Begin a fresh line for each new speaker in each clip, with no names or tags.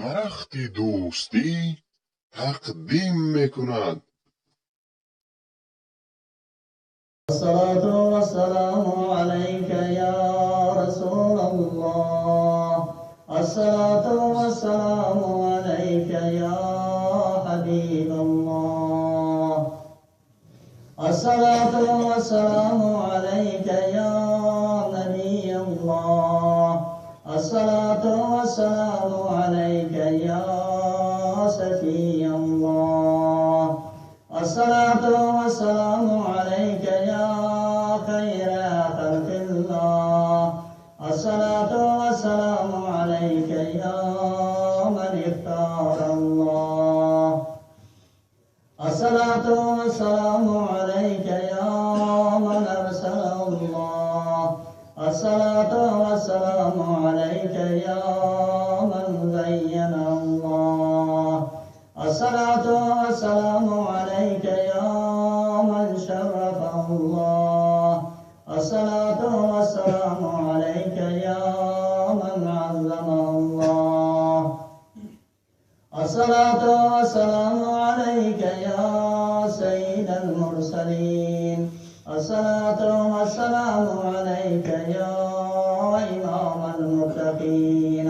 درخت دوستی تقدیم میکند.
الصلاة والسلام عليك يا رسول الله. الصلاة والسلام عليك يا حبيب الله. الصلاة والسلام عليك يا نبي الله. الصلاة والسلام عليك يا سفي الله. الصلاة والسلام عليك يا خير خلق الله. الصلاة والسلام عليك يا من اختار الله. الصلاة والسلام عليك يا من أرسل الله. الصلاة والسلام عليك يا من زين الله. الصلاة والسلام عليك يا من شرف الله. الصلاة والسلام عليك يا من عظم الله. الصلاة والسلام عليك يا سيد المرسلين. الصلاة والسلام عليك يا إمام المتقين.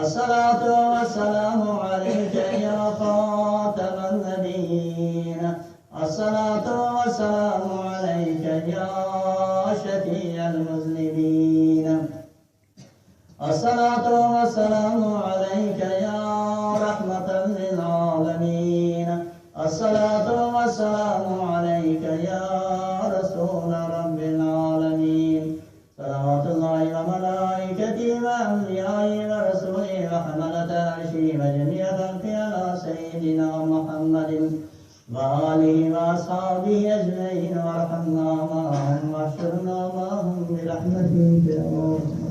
الصلاة والسلام عليك يا خاتم النبيين. الصلاة والسلام عليك يا شفيع المذنبين. الصلاة والسلام عليك يا رحمة للعالمين. الصلاة والسلام عليك يا رسول رب العالمين. صلوات الله وملائكته وأنبيائه ورسوله وحملة عرشه وجميع خلقه على سيدنا محمد وآله وأصحابه أجمعين وارحمنا معهم واحشرنا معهم برحمتك يا رب.